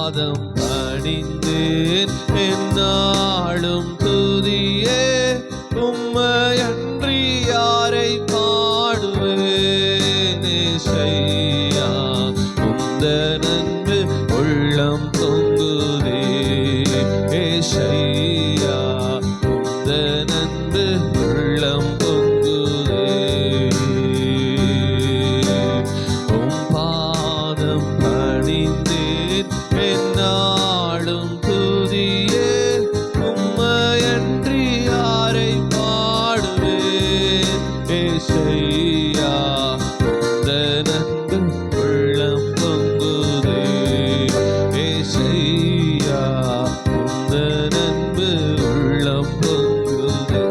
பாதம் பணிந்தேன் என்னாலும் துதியே உம்மையன்றி யாரை பாடுவேன் ஏசையா உந்த நன்பு உள்ளம் பொங்குதே ஏசையா உந்த நன்பு உள்ளம் பொங்குதே உம் பாதம் பணிந்தேன் என்னாலும் துதியே உம்மையன்றி யாரை பாடுவேன் ஏசையா உந்த நன்பு உள்ளம் பொங்குதே ஏசையா உந்த நன்பு உள்ளம் பொங்குதே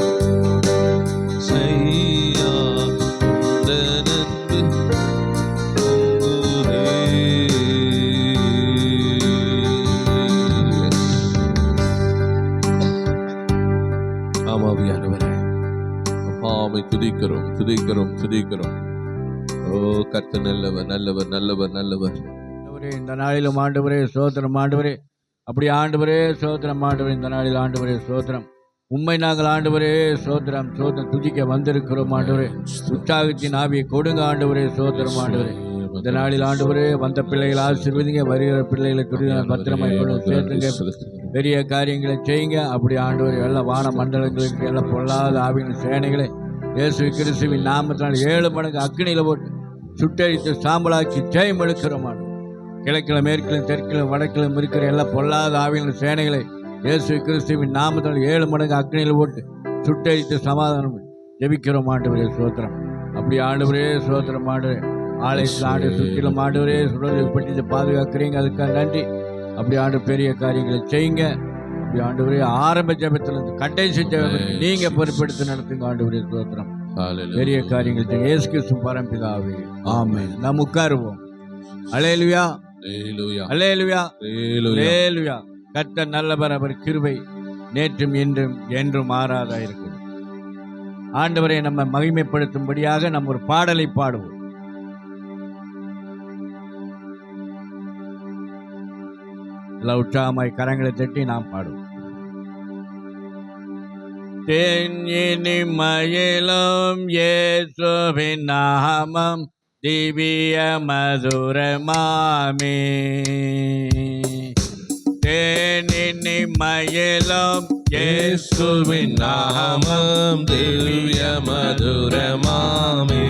ஏசையா உந்த நன்பு பொங்குதே. ஆமாவியானவரே, அப்பாவை துதிக்கிறோம் துதிக்கிறோம் துதிக்கிறோம். ஓ கர்த்தர் நல்லவர் நல்லவர் நல்லவர் நல்லவர். இந்த நாளிலும் ஆண்டவரே சோத்திரம் ஆண்டவரே, அப்படி ஆண்டவரே சோத்திரம் ஆண்டவரே, இந்த நாளில் ஆண்டவரே சோத்திரம். உண்மை நாங்கள் ஆண்டவரே சோத்திரம் சோத்திரம் துதிக்க வந்திருக்கிறோம் ஆண்டவரே. உற்சாகத்தின் ஆவியை கொடுங்க ஆண்டவரே சோத்திரம் ஆண்டவரே. இந்த நாளில் ஆண்டவரே வந்த பிள்ளைகளை ஆசீர்வதிங்க, வருகிற பிள்ளைகளை துடிங்க பத்திரமாய் கொண்டு சேர்த்துங்க, பெரிய காரியங்களை செய்யுங்க. அப்படி ஆண்டவரே எல்லா வான மண்டலங்களுக்கு எல்லாம் பொல்லாத ஆவியின் சேனைகளை இயேசு கிறிஸ்துவின் நாமத்தினால் 7 மடங்கு அக்னியில் போட்டு சுட்டரித்து சாம்பலாக்கி ஜெயம் எடுக்கிறோம். கிழக்கிலும் மேற்கிலும் தெற்கிலும் வடக்கிலும் இருக்கிற எல்லா பொல்லாத ஆவியின் சேனைகளை இயேசு கிறிஸ்துவின் நாமத்தினால் 7 மடங்கு அக்னியில் போட்டு சுட்டரித்து சமாதானம் ஜெபிக்கிறோம் ஆண்டவரே சோத்திரம். அப்படி ஆண்டவரே சோத்திரம் ஆண்டவரே, ஆலயத்தில் ஆண்டு சுற்றிலும் ஆண்டவரே சுடப்பட்டு பாதுகாக்கிறீங்க, அதுக்காக நன்றி. அப்படி ஆண்டு பெரிய காரியங்களை செய்யுங்க. அப்படி ஆண்டவரே ஆரம்ப ஜெபத்திலிருந்து கடைசி ஜெபத்திற்கு நீங்க பொறுப்பெடுத்து நடத்துங்க ஆண்டவரே சோத்திரம். பெரிய காரியங்கள் செய்யுங்க இயேசு கிறிஸ்து பரம்பிதாவே ஆமென். நாம் உட்காருவோம். அல்லேலூயா அல்லேலூயா அல்லேலூயா. கர்த்தர் நல்லவர், அவர் கிருபை நேற்றும் இன்றும் என்றும் மாறாதா இருக்குது. ஆண்டவரை நம்ம மகிமைப்படுத்தும்படியாக நம்ம ஒரு பாடலை பாடுவோம். உற்சாகமாய் கரங்களை தட்டி நாம் பாடுவோம். தென்னினி மயிலும் இயேசுவின் நாமம் திவ்ய மதுரமாமே. தேனினி மயிலும் இயேசுவின் நாமம் திவ்ய மதுரமாமே.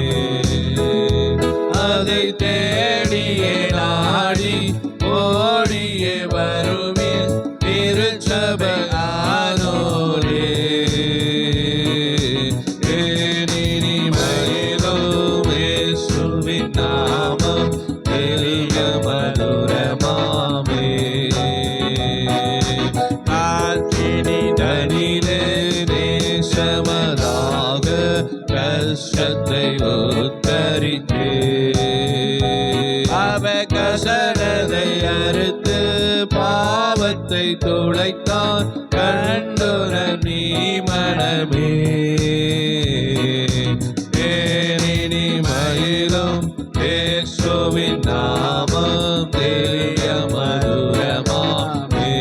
அதை தேடியே நாடி ஓடியே வருமின் திருச்சபையானோரே. தேனினி மயிலும் இயேசுவின் நாமம் திவ்ய மதுரமாமே. தனிலே நேசமதாக கஷ்டத்தை உத்தரித்தே அவகசனதை அறுத்து பாவத்தை துடைத்தான் கண்டுன நீ மனமே. தேனினி மயிலும் இயேசுவின் நாமம் திவ்ய மதுரமாமே.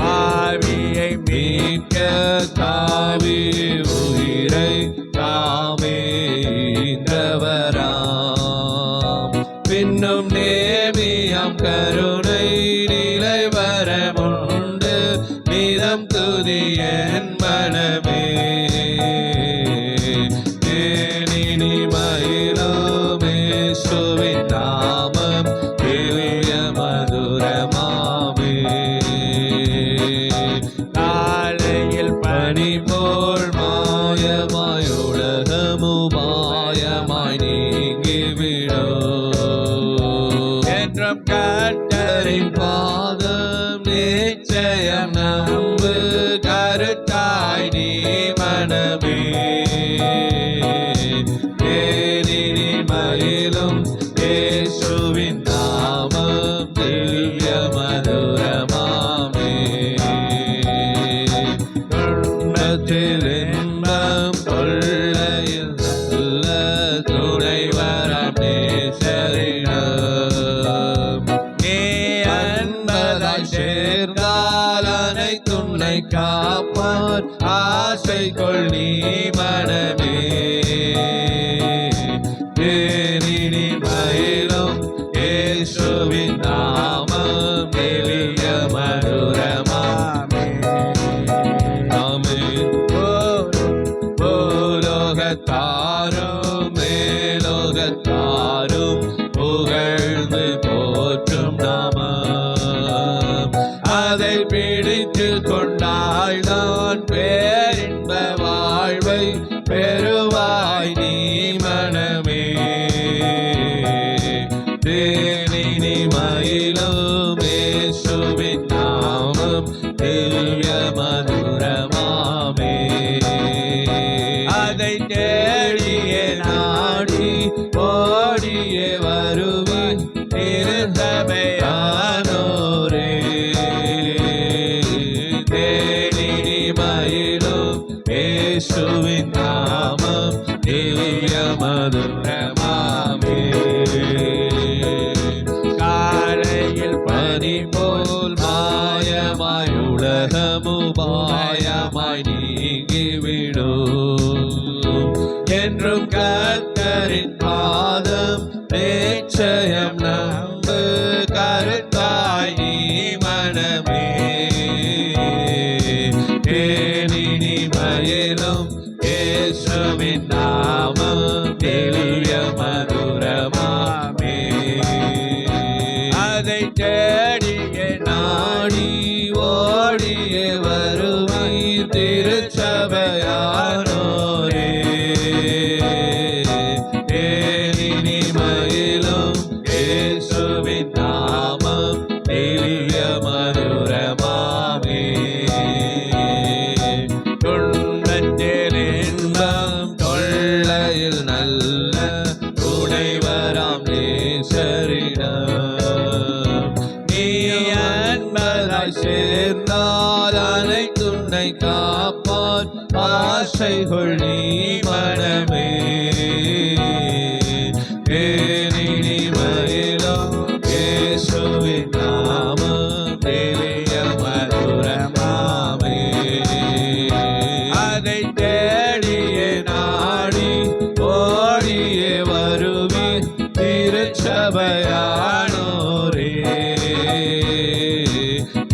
பாவியை மீட்க காவி உயிரை தாமே ஈந்தவராம். பின்னும் நேமியாம் கருணை நிலை வரமுண்டு நிதம் துதி என் மனமே. தேனினி மயிலும் இயேசுவின் நாமம் திவ்ய மதுரமாமே. காலையில் பனி போல் மாயமாய் உலகமுபாயமாய் நீங்கிவிடும் என்றும் கர்த்தரின் பாதம் நிச்சயம் நம்பு கருத்தாய் நீ மனமே. தேனினி மயிலும் இயேசுவின் நாமம் திவ்ய மதுரமாமே. துன்பத்தில் இன்பம் கொள்ளையில் நல்ல துணை வரம் நேசரிடம் ஆசை கொள் நீ மனமே. தேனினி மயிலும் இயேசுவின் நாமம் எளிய மதுரமாமே. ஆமென். பூலோகத்தாரும் மேலோகத்தாரும் புகழ்ந்து போற்றும் நாமம். அதை பிடித்து கொண்டால் நான் பேரின்ப வாழ்வை பெறுவாய் நீ மனமே. தேனினி மயிலும் இயேசுவின் நாமம் திவ்ய மதுரமாமே. அதை தேடியே நாடி ஓடியே வருவாய் திருசபையானோரே. தேனினி மயிலும் இயேசுவின் நாமம் திவ்ய மதுரமாமே. காலையில் பனி போல் மாயமாய் உலகமுபாயமாய் நீங்கிவிடும். என்றும் கர்த்தரின் பாதம் நிச்சயம் நம்பு கருத்தாய் நீ மனமே. தேனினி மயிலும் இயேசுவின் நாமம் திவ்ய மதுரமாமே. அதை தேடியே நாடி ஓடியே வருவீர் திருச்சபையானோரே. தேனினி மயிலும் இயேசுவின் நாமம் திவ்ய மதுரமாமே. துன்பத்தில் இன்பம் தொல்லையில் நல்ல துணைவராம் நேசரிடம் நீ அன்பராய் சேர்ந்தால் அனைத்துன்னை காப்பான் ஆசைகள் நீ மனமே. தேனினி மயிலும் இயேசுவின் நாமம் திவ்ய மதுரமாமே. அதை தேடியே நாடி ஓடியே வருவீர் திருச்சபையானோரே.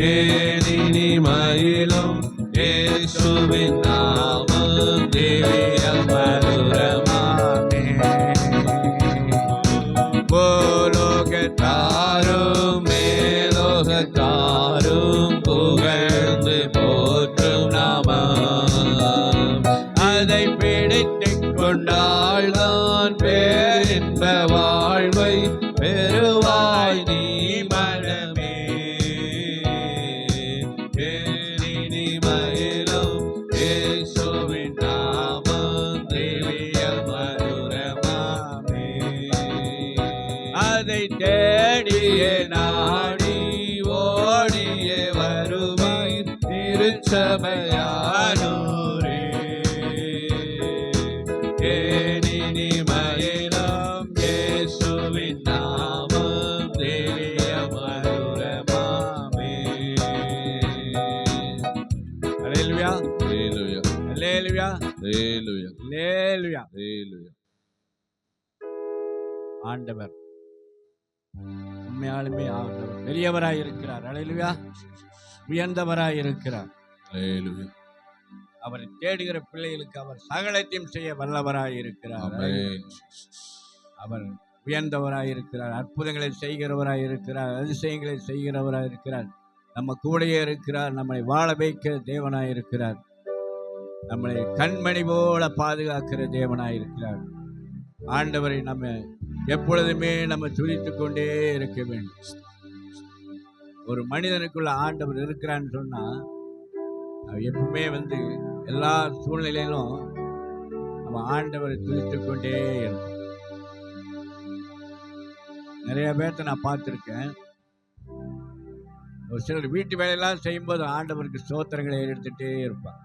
தேனினி மயிலும் இயேசுவின் நாமம் திவ்ய மதுரமாமே. பூலோகத்தாரும் மேலோகத்தாரும் புகழ்ந்து போற்றும் நாமம். அதை பிடித்துக் கொண்டால் நான் பேரின்ப வாழ்வை பெறுவாய் நீ மனமே. தேனினி மயிலும் இயேசுவின் நாமம் திவ்ய மதுரமாமே. அதை தேடியே நாடி ஓடியே வருவீர் திருச்சபையானோரே. தேனினி மயிலும் இயேசுவின் நாமம் திவ்ய மதுரமாமே. அல்லேலூயா, Hallelujah. அல்லேலூயா, Hallelujah. அல்லேலூயா. Hallelujah. ஆண்டவர் உண்மையாலுமே ஆண்டவர் பெரியவராய் இருக்கிறார். அல்லேலூயா, உயர்ந்தவராய் இருக்கிறார். Hallelujah. அவரை தேடுகிற பிள்ளைகளுக்கு அவர் சகலத்தையும் செய்ய வல்லவராய் இருக்கிறார். Amen. அவர் உயர்ந்தவராய் இருக்கிறார். அற்புதங்களை செய்கிறவராய் இருக்கிறார். அதிசயங்களை செய்கிறவராய் இருக்கிறார். நம்ம கூடயே இருக்கிறார். நம்மை வாழ வைக்கிற தேவனாய் இருக்கிறார். நம்மளை கண்மணி போல பாதுகாக்கிற தேவனாய் இருக்கிறார். ஆண்டவரை நம்ம எப்பொழுதுமே நம்ம துதித்துக் கொண்டே இருக்க வேண்டும். ஒரு மனிதனுக்குள்ள ஆண்டவர் இருக்கிறான்னு சொன்னா அவன் எப்பவுமே எல்லா சூழ்நிலையிலும் அவன் ஆண்டவரை துதித்துக் கொண்டே இருப்பான். நிறைய பேர்த்த நான் பார்த்துருக்கேன். ஒரு சிலர் வீட்டு வேலையெல்லாம் செய்யும்போது ஆண்டவருக்கு சோத்திரங்களை எடுத்துகிட்டே இருப்பாங்க.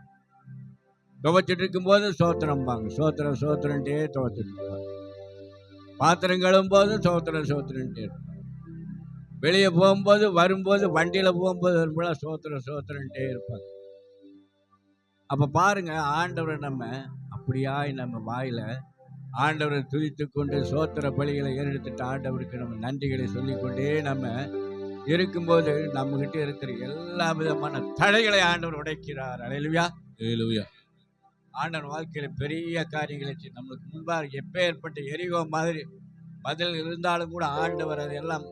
துவைச்சிட்டு இருக்கும்போது சோத்திரம்பாங்க. சோத்திரம் சோத்திரன்ட்டே துவைச்சிட்டு இருப்பாங்க. பாத்திரம் கழுவும்போது சோத்திரம் சோத்திரன்ட்டே இருப்பாங்க. வெளியே போகும்போது வரும்போது வண்டியில் போகும்போது வரும்போது சோத்திரம் சோத்திரன்ட்டே இருப்பாங்க. அப்ப பாருங்க, ஆண்டவரை நம்ம அப்படியாய் நம்ம வாயில ஆண்டவரை துதித்து கொண்டு சோத்திர பலிகளை ஏறெடுத்துட்டு ஆண்டவருக்கு நம்ம நன்றிகளை சொல்லிக்கொண்டே நம்ம இருக்கும்போது நம்ம கிட்ட இருக்கிற எல்லா விதமான தடைகளை ஆண்டவர் உடைக்கிறார். அல்லேலூயா. ஹalleluya. ஆண்டவர் வாழ்க்கையில பெரிய காரியங்களை செய்து நம்மளுக்கு முன்பாக எப்பேற்பட்ட எரிகோ மாதிரி பதில் இருந்தாலும் கூட ஆண்டவர் அதையெல்லாம்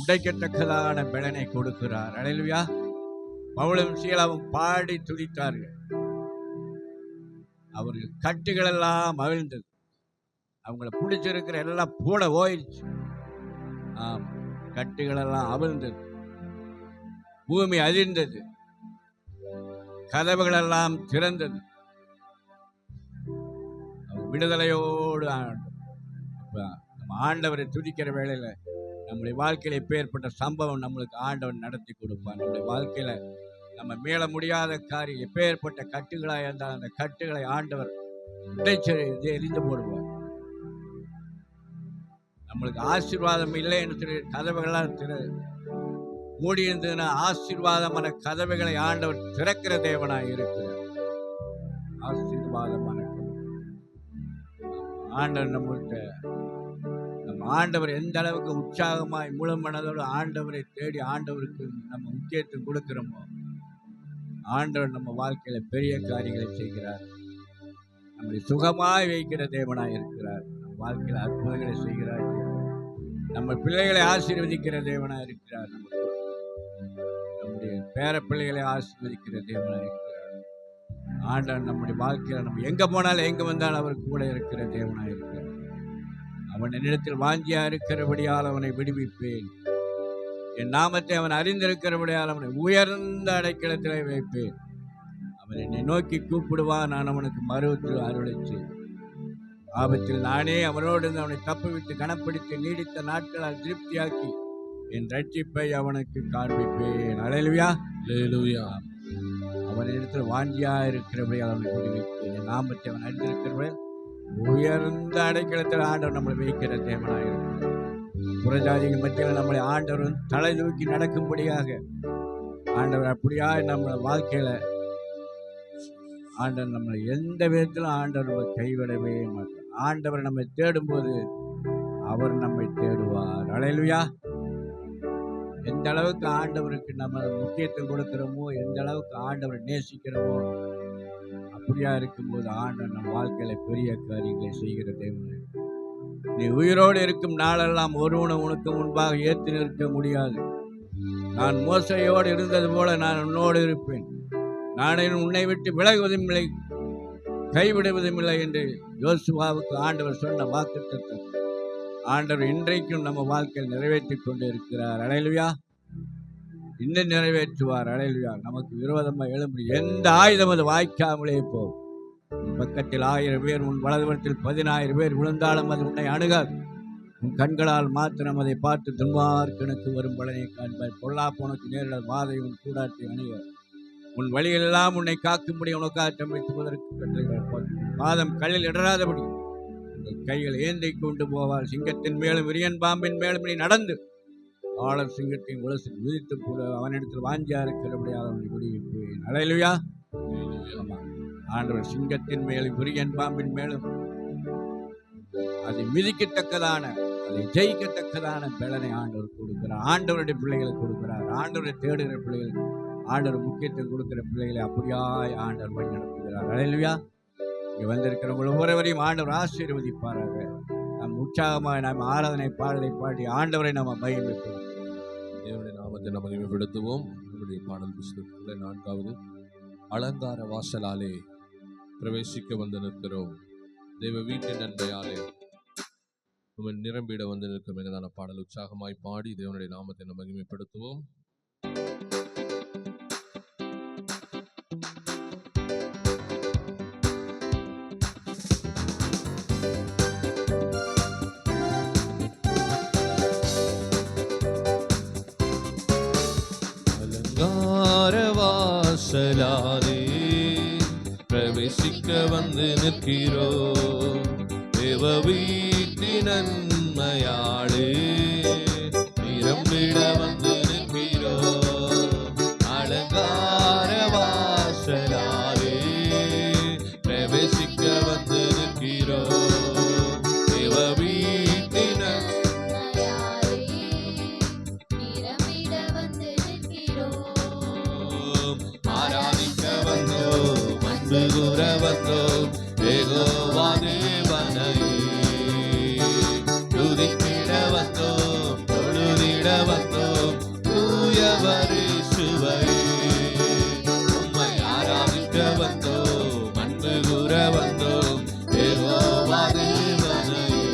உடைக்கத்தக்கதான பலனை கொடுக்கிறார். அல்லேலூயா. பவுலும் சீலாவும் பாடி துதித்தார்கள். அவர்கள் கட்டுகள் எல்லாம் அவிழ்ந்தது. அவங்கள பிடிச்சிருக்கிற எல்லாம் போட ஓயிடுச்சு. ஆம், கட்டுகள் எல்லாம் அவிழ்ந்தது. பூமி அதிர்ந்தது. கதவுகள் எல்லாம் திறந்தது. விடுதலையோடு நம்ம ஆண்டவரை துதிக்கிற வேளையில நம்முடைய வாழ்க்கையில எப்பேற்பட்ட சம்பவம் நம்மளுக்கு ஆண்டவன் நடத்தி கொடுப்பார். நம்முடைய வாழ்க்கையில நம்ம மீள முடியாத காரியம் எப்பேற்பட்ட கட்டுகளாக இருந்தால் அந்த கட்டுகளை ஆண்டவர் எரிந்து போடுவார். நம்மளுக்கு ஆசீர்வாதம் இல்லை என்று சொல்லி கதவுகள்லாம் மூடி இருந்ததுன்னா ஆசீர்வாதமான கதவுகளை ஆண்டவர் திறக்கிற தேவனாய் இருக்கிறார். ஆசீர்வாதமான ஆண்டவர் நம்மள்கிட்ட நம்ம ஆண்டவர் எந்த அளவுக்கு உற்சாகமாய் முழு மனதோடு ஆண்டவரை தேடி ஆண்டவருக்கு நம்ம முக்கியத்துவம் கொடுக்கிறோமோ ஆண்டவர் நம்ம வாழ்க்கையில பெரிய காரியங்களை செய்கிறார். நம்மளை சுகமாய் வைக்கிற தேவனாய் இருக்கிறார். நம்ம வாழ்க்கையில அற்புதங்களை செய்கிறார். நம்ம பிள்ளைகளை ஆசீர்வதிக்கிற தேவனாய் இருக்கிறார். நம்முடைய பேர பிள்ளைகளை ஆசீர்வதிக்கிற தேவனாய் இருக்கிறார். ஆண்டவர் நம்முடைய வாழ்க்கையில நம்ம எங்க போனாலும் எங்க வந்தாலும் அவர் கூட இருக்கிற தேவனாய் இருக்கிறார். அவன் என்னிடத்தில் வாஞ்சியா இருக்கிறபடியால் அவனை விடுவிப்பேன். என் நாமத்தை அவன் அறிந்திருக்கிறபடியால் அவனை உயர்ந்த அடைக்கலத்திலே வைப்பேன். அவன் என்னை நோக்கி கூப்பிடுவான், நான் அவனுக்கு மறுத்து அருளிச்சு ஆபத்தில் நானே அவனோடு அவனை தப்புவிட்டு கனப்படுத்தி நீடித்த நாட்களால் திருப்தியாக்கி என் ரட்சிப்பை அவனுக்கு காண்பிப்பேன். அல்லேலூயா. ஹalleluya. அவன் இடத்துல வாஞ்சியா இருக்கிறபடியால் அவனை விடுவிப்பேன். என் நாமத்தை அவன் அறிந்திருக்கிறபடியால் உயர்ந்த அடைக்கலத்தில் ஆண்டவர் நம்மளை வைக்கிற தேவனாயிருக்கிறார். புறஜாதிகள் மத்தியில் நம்மளை ஆண்டவர் தலை தூக்கி நடக்கும்படியாக ஆண்டவர் அப்படியா நம்ம வாழ்க்கையில ஆண்டவர் நம்மளை எந்த விதத்திலும் ஆண்டவர் கைவிடவே மாட்டார். ஆண்டவர் நம்மை தேடும்போது அவர் நம்மை தேடுவார். அல்லேலூயா. எந்த அளவுக்கு ஆண்டவருக்கு நம்ம முக்கியத்துவம் கொடுக்கிறோமோ, எந்த அளவுக்கு ஆண்டவரை நேசிக்கிறோமோ, அப்படியா இருக்கும்போது ஆண்டவர் நம்ம வாழ்க்கையில பெரிய காரியங்களை செய்கிற தேவன். நீ உயிரோடு இருக்கும் நாளெல்லாம் ஒருவனை உனக்கு முன்பாக ஏற்றி நிற்க முடியாது. நான் மோசையோடு இருந்தது போல நான் உன்னோடு இருப்பேன். நானே உன்னை விட்டு விலகுவதும் இல்லை, கைவிடுவதும் இல்லை என்று யோசுவாவுக்கு ஆண்டவர் சொன்ன வாக்குத்தத்தம் ஆண்டவர் இன்றைக்கும் நம்ம வாழ்க்கையில் நிறைவேற்றி கொண்டு இருக்கிறார். அல்லேலூயா. இன்னும் நிறைவேற்றுவார். அல்லேலூயா. நமக்கு விரோதமாக எழும்பி எந்த ஆயுதம் அது வாய்க்காமலே போகும். உன் பக்கத்தில் 1000 பேர், உன் வலதுபுறத்தில் 10000 பேர் விழுந்தாலும் அது உன்னை அணுகாது. உன் கண்களால் மாத்திரம் அதை பார்த்து துன்மார்க்கனுக்கு வரும் பலனை காண்பார். பொல்லாப்போனுக்கு நேரிட வாதை உன் கூடாத்தை அணுகார். உன் வழியெல்லாம் உன்னை காக்கும்படி உனக்காக தம்பித்துவதற்கு பாதம் கல்லில் இடராதபடி உங்கள் கைகள் ஏந்தை கொண்டு போவார். சிங்கத்தின் மேலும் விரியன் பாம்பின் மேலும் நீ நடந்து ஆளர் சிங்கத்தின் உலசி விதித்து கூட அவனிடத்தில் வாஞ்சியா இருக்கிறபடியாக அவனை விடுவிப்பேன். அல்லேலூயா. ஆண்டவர் சிங்கத்தின் மேலும் விரியன் பாம்பின் மேலும் அதை மிதிக்கத்தக்கதான, அதை ஜெயிக்கத்தக்கதான பலனை ஆண்டவர் கொடுக்கிறார். ஆண்டவருடைய பிள்ளைகளுக்கு கொடுக்கிறார். ஆண்டவரை தேடுகிற பிள்ளைகளுக்கு ஆண்டவர் முக்கியத்துவம் கொடுக்கிற பிள்ளைகளை அப்படியாய் ஆண்டவர் வழி நடத்துகிறார். அல்லேலூயா. இங்கே வந்திருக்கிறவங்க ஒவ்வொருவரையும் ஆண்டவர் ஆசீர்வதிப்பாராக. நம் உற்சாகமாக நாம் ஆராதனை பாடலை பாடி ஆண்டவரை நம்ம மகிமைப்படுத்துவோம். தேவனுடைய நாமத்தை நம்ம மகிமைப்படுத்துவோம். நம்முடைய பாடல் புஸ்தகத்தில் 4வது அலங்கார வாசலாலே பிரவேசிக்க வந்து நிற்கிறோம். தேவ வீட்டின் நன்மையாலே நம்ம நிரம்பிட வந்து நிற்கும் என்னதான பாடல் உற்சாகமாய் பாடி தேவனுடைய நாமத்தை நம்ம மகிமைப்படுத்துவோம். வாசலாலே பிரவேசிக்க வந்து நிற்கிறோம். தேவ வீட்டின் நன்மையாலே நிரம்பிட வந்து நிற்கிறோம். அலங்கார வாசலாலே அன்பு கூற வந்தோம் யெகோவா தேவனையே. துதித்திட வந்தோம் தொழுதிட வந்தோம் தூயவர் இயேசுவையே. உம்மை ஆராதிக்க வந்தோம் அன்பு கூற வந்தோம் யெகோவா தேவனையே.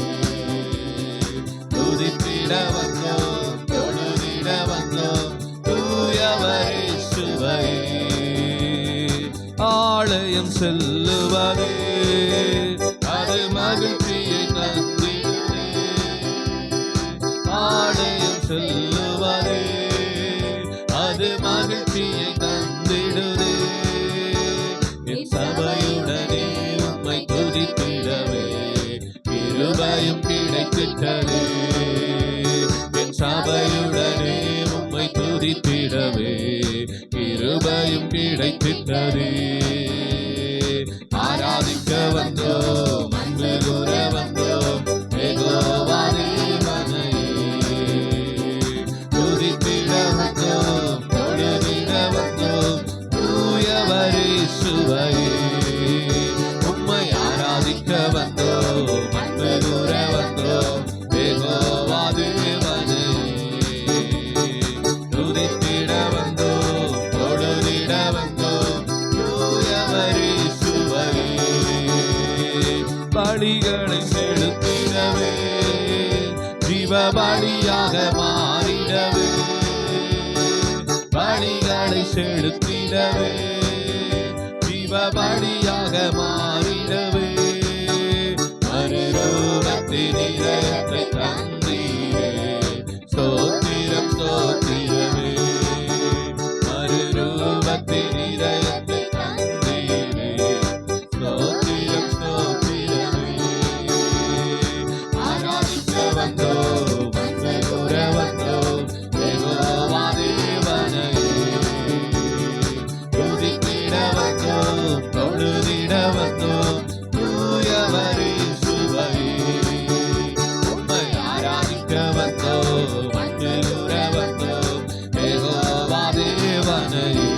துதித்திட வந்தோம் தொழுதிட வந்தோம் தூயவர் இயேசுவையே. ஆலயம் செல்லுவதே அது மகிழ்ச்சியை தந்திடுதே. ஆலயம் செல்லுவதே அது மகிழ்ச்சியை தந்திடுதே. என் சபையுடனே உம்மை துதித்திடவே கிருபையும் கிடைத்திட்டதே. என் சபையுடனே உம்மை துதித்திடவே கிருபையும் கிடைத்திட்டதே. ஆராதிக்க வந்தோம் அன்பு கூற வந்தோம் யெகோவா தேவனையே. துதித்திட வந்தோம் தொழுதிட வந்தோம் தூயவர் இயேசுவையே. உம்மை ஆராதிக்க வந்தோம் அன்பு கூற வந்தோம் யெகோவா தேவனையே. துதித்திட வந்தோம் தொழுதிட வந்தோம் தூயவர் இயேசுவையே. பலிகளை செலுத்திடவே ஜீவ பலியாக மாறிடவே. பலிகளை செலுத்திடவே ஜீவ பலியாக மாறிடவே. மறுரூபத்தின் இதயத்தை தந்தீரே ஸ்தோத்திரம் ஸ்தோத்திரமே. மறுரூபத்தின் இதயத்தை தந்தீரே ஸ்தோத்திரம் ஸ்தோத்திரமே. ஆராதிக்க வந்தோம் அன்பு கூற வந்தோம் யெகோவா தேவனையே. துதித்திட வந்தோம் தொழுதிட வந்தோம் தூயவர் இயேசுவையே. உம்மை ஆராதிக்க வந்தோம் அன்பு கூற வந்தோம் யெகோவா தேவனையே.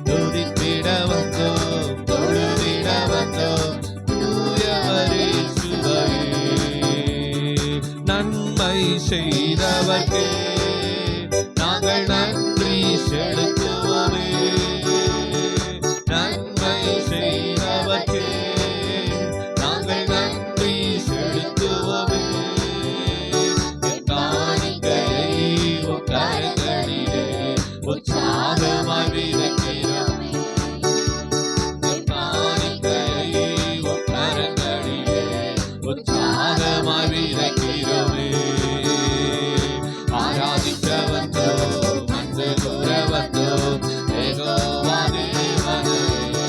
துதித்திட வந்தோம் தொழுதிட வந்தோம் தூயவர் இயேசுவையே. நன்மை செய்தவர்க்கே நாங்கள் நன்றி செலுத்துவோமே. நன்மை செய்தவர்க்கே நாங்கள் நன்றி செலுத்துவோமே. என் காணிக்கையை உம் கரங்களிலே உற்சாகமாய் விதைக்கிறோமே. என் காணிக்கையை உம் கரங்களிலே உற்சாகமாய் விதைக்கிறோமே. ஆராதிக்க வந்தோம் அன்பு கூற வந்தோம் யெகோவா தேவனையே.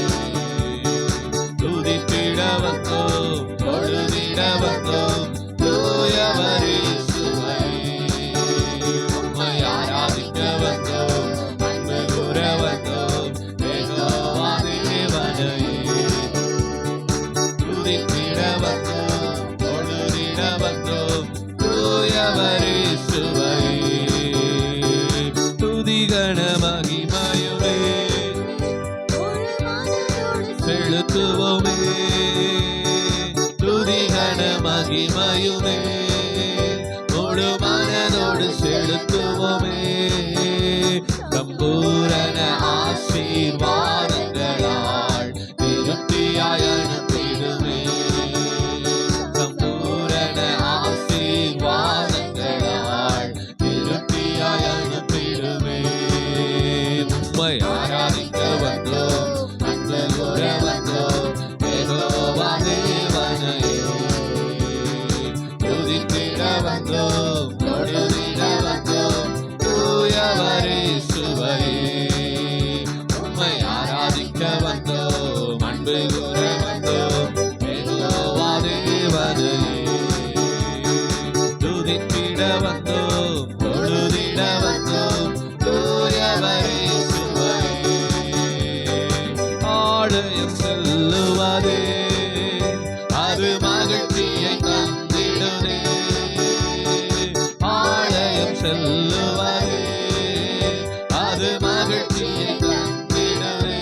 துதித்திட வந்தோம் தொழுதிட வந்தோம் தூயவர் இயேசுவையே. உம்மை ஆராதிக்க வந்தோம் அன்பு கூற வந்தோம் யெகோவா தேவனையே. துதித்திட வந்தோம் தொழுதிட வந்தோம் தூயவர் இயேசுவையே. துதிகன மகிமையுமே செலுத்துவோமே. துதிகன மகிமையுமே முழு மனதோடு செலுத்துவோமே. சம்பூரண ஆசீர்வாதங்களால் திருப்தியாய் அனுப்பிடுமே. சம்பூரண ஆசீர்வாதங்களால் திருப்தியாய் அனுப்பிடுமே. உம்மை ஆராதிக்க வந்தோம் அன்பு கூற வந்தோம் யெகோவா தேவனையே. துதித்திட வந்தோம் தொழுதிட வந்தோம் தூயவர் இயேசுவையே. உம்மை ஆராதிக்க வந்தோம் அன்பு கூற வந்தோம் யெகோவா தேவனையே. துதித்திட வந்தோம் தொழுதிட வந்தோம் தூயவர் இயேசுவையே. ஆலயம் செல்லுவதே அது மகிழ்ச்சியை தந்திடுதே. ஆலயம் செல்லுவதே அது மகிழ்ச்சியை தந்திடுதே.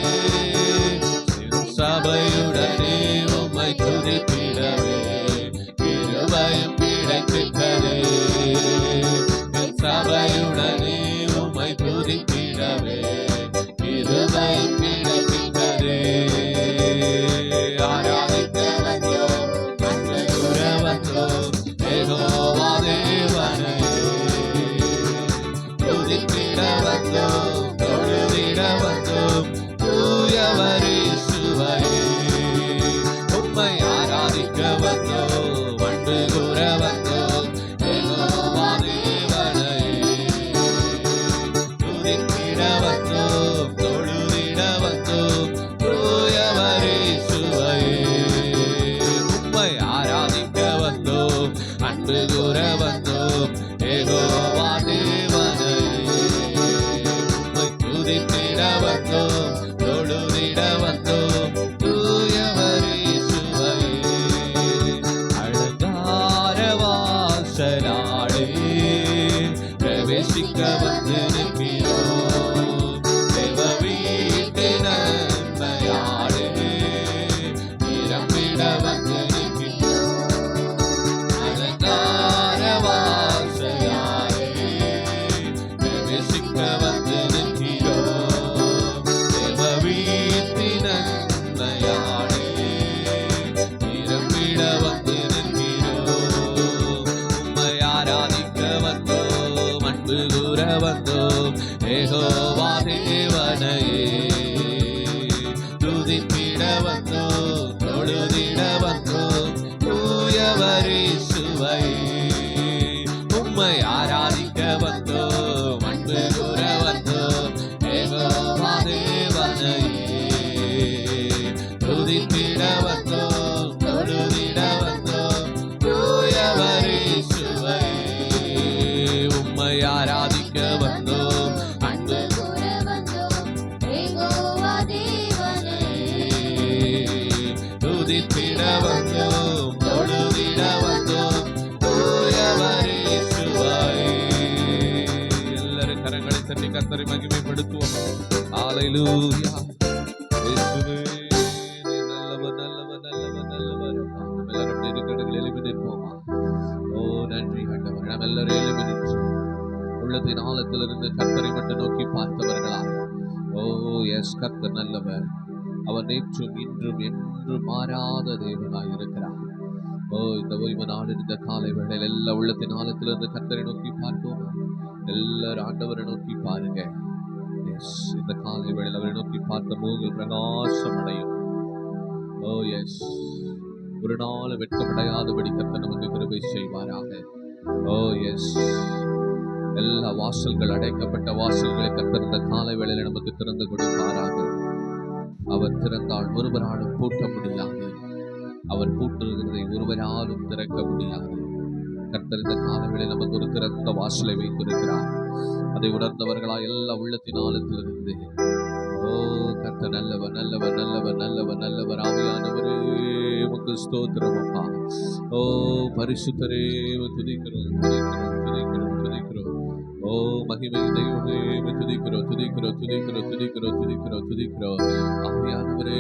பிரவேசிக்க வந்து நிற்கிறோம். தேவ வீட்டின் நன்மையாலே நிரம்பிட வந்து நிற்கிறோம். அலங்கார வாசலாலே பிரவேசிக்க வந்து நிற்கிறோம். தேவ வீட்டின் நன்மையாலே நிரம்பிட வந்து நிற்கிறோம். உம்மை ஆராதிக்க வந்தோம், அன்பு கூற வந்தோம், யெகோவா தேவனையே துதித்திட வந்தோம், தொழுதிட வந்தோம், தூயவர் இயேசுவையே. உம்மை ஆராதிக்க வந்தோம், அன்பு கூற வந்தோம், யெகோவா தேவனையே துதித்திட வந்தோம், தொழுதிட வந்தோம், தூயவர் இயேசுவையே. உம்மை ஆராதிக்க வந்தோம், அன்பு கூற வந்தோம், யெகோவா தேவனையே துதித்திட வந்தோம், தொழுதிட வந்தோம், தூயவர் இயேசுவையே. எல்லாரும் கரங்களை தட்டி கர்த்தரை மகிமைப்படுத்துவோம். ஹalleluya. இயேசுவே நீர் நல்லவர், நல்லவர், நல்லவர், நல்லவர். நம்ம எல்லாரும் அப்படியே இருக்கிற இடங்களில் எழுப்பி நிற்போமா? ஓ நன்றி ஆண்டவர். நாம் எல்லாரும் எழுப்பி நின்று உள்ளத்தின் ஆழத்திலிருந்து கர்த்தரை மட்டும் நோக்கி பார்த்தவர்களா? ஓ எஸ், கர்த்தர் நல்லவர். அவர் நேற்றும் இன்றும் என்றும் மாறாத தேவனாய் இருக்கிறார். ஓ இந்த ஓய்வு நாளில் இந்த காலை வேளையில் எல்லா உள்ளத்தின் ஆழத்திலிருந்து கர்த்தரை நோக்கி பார்ப்போமா? எல்லாரும் ஆண்டவரை நோக்கி பாருங்க. எஸ், இந்த காலை வேளையில் அவரை நோக்கி பார்த்த முகங்கள் பிரகாசம் அடையும். ஓ எஸ், ஒரு நாள் வெட்கமடையாதபடி கர்த்தர் நமக்கு கிருபை செய்வாராக. ஓ எஸ், எல்லா வாசல்கள் அடைக்கப்பட்ட வாசல்களை கர்த்தர் இந்த காலை வேளையில நமக்கு திறந்து கொடுப்பாராக. அவர் திறந்தால் ஒருவராலும் பூட்ட முடியாது, அவர் பூட்டுகிறதை ஒருவராலும் திறக்க முடியாது. கர்த்தர் இந்த காலை வேளையில நமக்கு ஒரு திறந்த வாசலை வைத்திருக்கிறார். அதை உணர்ந்தவர்களா எல்லா உள்ளத்தின் ஆழத்திலிருந்து ஓ கர்த்தர் நல்லவர், நல்லவர், நல்லவர், நல்லவர், நல்லவர். ஆவியானவரே உமக்கு ஸ்தோத்திரம் அப்பா. ஓ பரிசுத்தரே துதிக்கிறோம், துதிக்கிறோம், துதிக்கிறோம், துதிக்கிறோம். ஓ மகிமை தெய்வமே துதிக்கிறோம், துதிக்கிறோம், துதிக்கிறோம், துதிக்கிறோம், துதிக்கிறோம், துதிக்கிறோம். ஆவியானவரே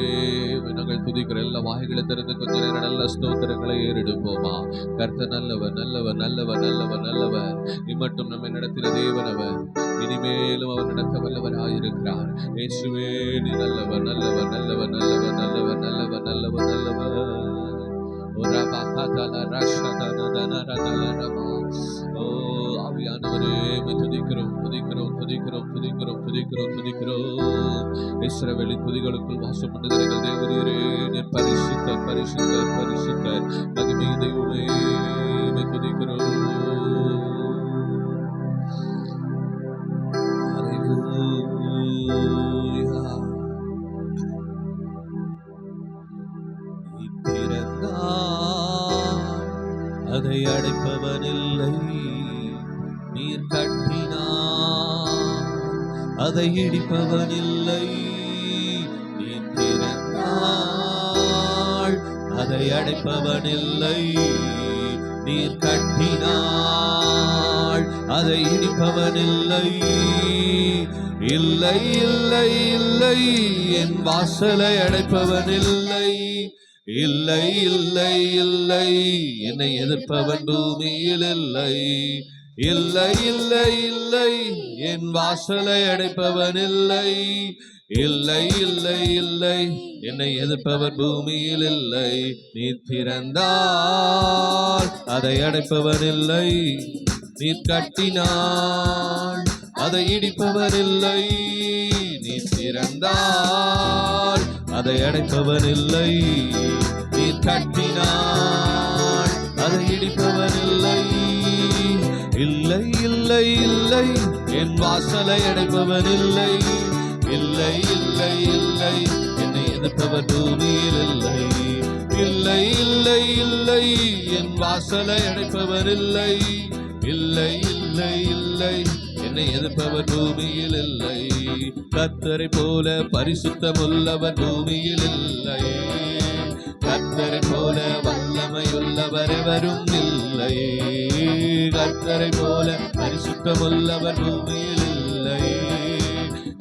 நாங்கள் துதிக்கிற எல்லா வாய்களை திறந்து கொஞ்ச நேரம் நல்ல ஸ்தோத்திரங்களை ஏறெடுப்போமா? கர்த்தர் நல்லவர், நல்லவர், நல்லவர், நல்லவர், நல்லவர். இம்மட்டும் நம்ம நடத்தின தேவனவர், இனிமேலும் அவர் நடக்க வல்லவராயிருக்கிறார். இயேசுவே நீ நல்லவர், நல்லவர், நல்லவர், நல்லவர், நல்லவர், நல்லவர், நல்லவர், நல்லவர். ஓ ஆவியானவரே துதிக்கிறோம், துதிக்கிறோம், துதிக்கிறோம், துதிக்கிறோம், துதிக்கிறோம், துதிக்கிறோம். இஸ்ரவேலின் துதிகளுக்குள் வாசம் பண்ணுகிற தேவரீரே நீர் பரிசுத்தர், பரிசுத்தர், பரிசுத்தர். மகிமை தெய்வமே துதிக்கிறோம். அதை அடைப்பவனில்லை, நீர் கட்டினார் அதை இடிப்பவனில்லை. நீர் திறந்தாள் அதை அடைப்பவனில்லை, நீர் கட்டினாள் அதை இடிப்பவனில்லை. இல்லை, இல்லை, இல்லை, என் வாசலை அடைப்பவனில்லை. இல்லை, இல்லை, இல்லை, என்னை எதிர்ப்பவன் பூமியில் இல்லை. இல்லை, இல்லை, இல்லை, என் வாசலை அடைப்பவன் இல்லை. இல்லை, இல்லை, இல்லை, என்னை எதிர்ப்பவர் பூமியில் இல்லை. நீர் திறந்தால் அதை அடைப்பவர் இல்லை, நீர் கட்டினாள் அதை இடிப்பவர் இல்லை. நீர் திறந்தால் அதை அடைப்பவர் இல்லை, நீர் கட்டினாள் அதை இடிப்பவர் இல்லை. இல்லை, இல்லை, இல்லை, என் வாசலை அடைப்பவர் இல்லை. இல்லை, இல்லை, இல்லை, என்னை எதிர்ப்பவர் பூமியில் இல்லை. இல்லை, இல்லை, இல்லை, என் வாசலை அடைப்பவர் இல்லை. இல்லை, இல்லை, இல்லை, என்னை எதிர்ப்பவர் பூமியில் இல்லை. கர்த்தரை போல பரிசுத்தமுள்ளவர் பூமியில் இல்லை. கர்த்தரை போல வல்லமையுள்ளவர் எவரும் இல்லையே. கர்த்தரை போல பரிசுத்தமுள்ளவர் பூமியில் இல்லையே.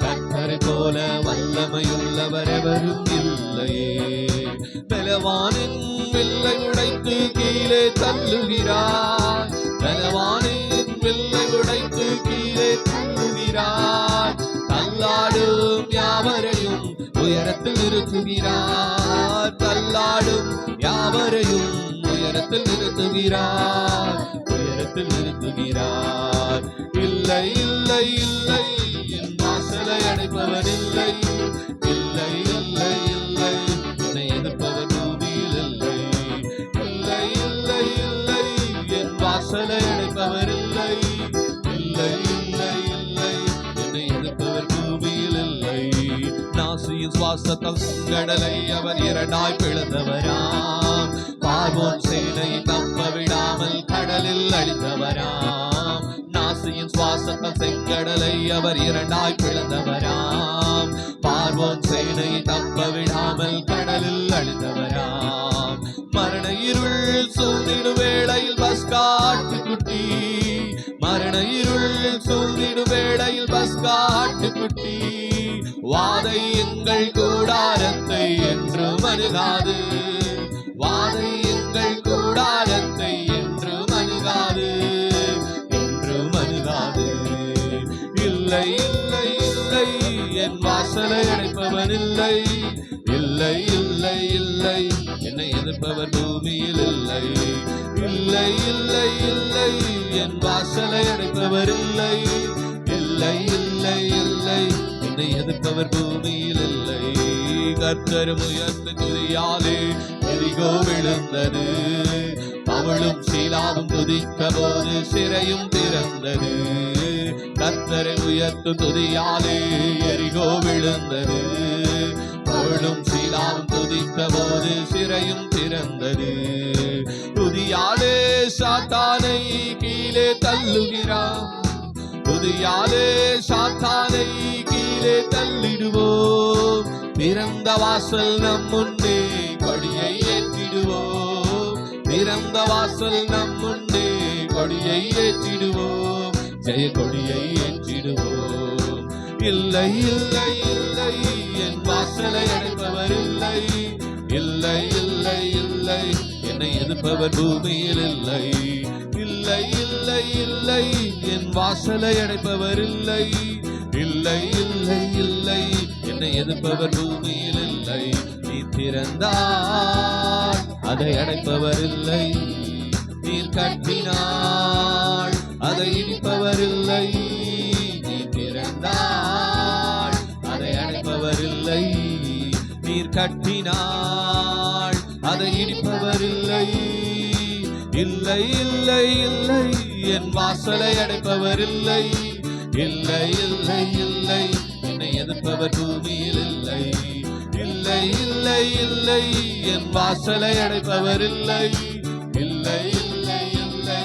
கர்த்தரை போல வல்லமையுள்ளவர் எவரும் இல்லையே. பலவானின் வில்லை உடைத்து கீழே தள்ளுகிறார். பலவானின் வில்லை உடைத்து கீழே தள்ளுகிறார். தள்ளாடும் யாவரையும் உயரத்தில் நிறுத்துகிறார். தள்ளாடும் யாவரையும் உயரத்தில் நிறுத்துகிறார். உயரத்தில் நிறுத்துகிறார். இல்லை இல்லை இல்லை என் வாசலை அடைப்பவன் இல்லை. இல்லை இல்லை இல்லை என்னை எதிர்ப்பவர் பூமியில் இல்லை. இல்லை இல்லை இல்லை என் வாசலை அடைப்பவர் இல்லை. இல்லை இல்லை இல்லை என்னை எதிர்ப்பவர் பூமியில் இல்லை. நாசியின் சுவாசத்தால் கடலை அவர் இரண்டாய் பிளந்தவராம். பார்வோன் சேனை தப்ப விடாமல் கடலில் அழித்தவராம். நாசியின் சுவாசத்தால் செங்கடலை அவர் இரண்டாய் பிளந்தவராம். பார்வோன் சேனை தப்ப விடாமல் கடலில் அழித்தவராம். மரண இருள் சூழ்ந்திடு வேளையில் பஸ்காட்டுக்குட்டி. மரண இருள் சூழ்ந்திடு வேளையில் பஸ்காட்டுக்குட்டி. வாதை எங்கள் கூடாரத்தை என்றும் அணுகாது. வாதை எங்கள் கூடாரத்தை என்றும் அணுகாது. என்றும் அணுகாது. இல்லை இல்லை இல்லை என் வாசலை அடைப்பவன் இல்லை. இல்லை இல்லை இல்லை என்னை எதிர்ப்பவர் பூமியில் இல்லை. இல்லை இல்லை இல்லை என் வாசலை அடைப்பவர் இல்லை. இல்லை இல்லை இல்லை என்னை எதிர்ப்பவர் பூமியில் இல்லை. கர்த்தரும் உயர்ந்த துதியாலே எரிகோ விழுந்தது. அவளும் சீலாவும் துதித்த போது சிறையும் திறந்தது. கர்த்தரை உயர்த்து துதியாலே எரிகோ விழுந்தது. அவளும் சீலாவும் துதித்த போது சிறையும் திறந்தது. துதியாலே சாத்தானை கீழே தள்ளுகிறான். துதியாலே சாத்தானை கீழே தள்ளிடுவோம். திறந்த வாசல் நம் முன்னே கொடியை ஏற்றிடுவோம். திறந்த வாசல் நம் முன்னே கொடியை ஏற்றிடுவோம். ஜெய கொடியை ஏற்றிடுவோம். இல்லை இல்லை இல்லை என் வாசலை அடைப்பவர் இல்லை. இல்லை இல்லை இல்லை என்னை எதிர்ப்பவர் பூமியில் இல்லை. இல்லை இல்லை இல்லை என் வாசலை அடைப்பவர் இல்லை. இல்லை இல்லை இல்லை என்னை எதிர்ப்பவர் பூமியில் இல்லை. நீ திறந்தால் அதை அடைப்பவர் இல்லை. நீர் கட்டினாள் அதை இடிப்பவர் இல்லை. நீ திறந்தாள் அதை அடைப்பவர் இல்லை. நீர் கட்டினாள் அதை இடிப்பவர் இல்லை. இல்லை இல்லை இல்லை என் வாசலை அடைப்பவர் இல்லை. இல்லை இல்லை இல்லை என்னை எதிர்ப்பவர் பூமியில் இல்லை. இல்லை இல்லை இல்லை என் வாசலை அடைப்பவர் இல்லை. இல்லை இல்லை இல்லை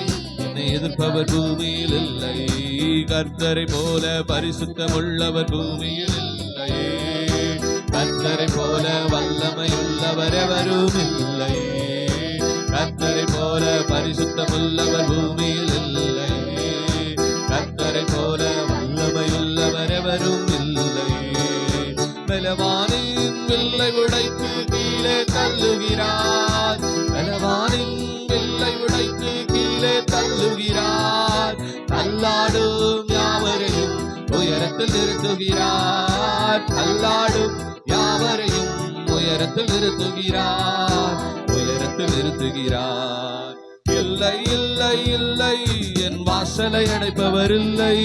என்னை எதிர்ப்பவர் பூமியில் இல்லை. கர்த்தரை போல பரிசுத்தமுள்ளவர் பூமியில் இல்லையே. கர்த்தரை போல வல்லமையுள்ளவர் எவரும் இல்லையே. கர்த்தரை போல பரிசுத்தமுள்ளவர் பூமியில் இல்லையே. கர்த்தரை போல வல்லமையுள்ளவர் எவரும் இல்லையே. பலவானின் வில்லை உடைத்து கீழே தள்ளுகிறார். பலவானின் வில்லை உடைத்து கீழே தள்ளுகிறார். தள்ளாடும் யாவரையும் உயரத்தில் நிறுத்துகிறார். தள்ளாடும் யாவரையும் உயரத்தில் நிறுத்துகிறார். உயரத்தில் நிறுத்துகிறார். இல்லை இல்லை இல்லை என் வாசலை அடைப்பவர் இல்லை.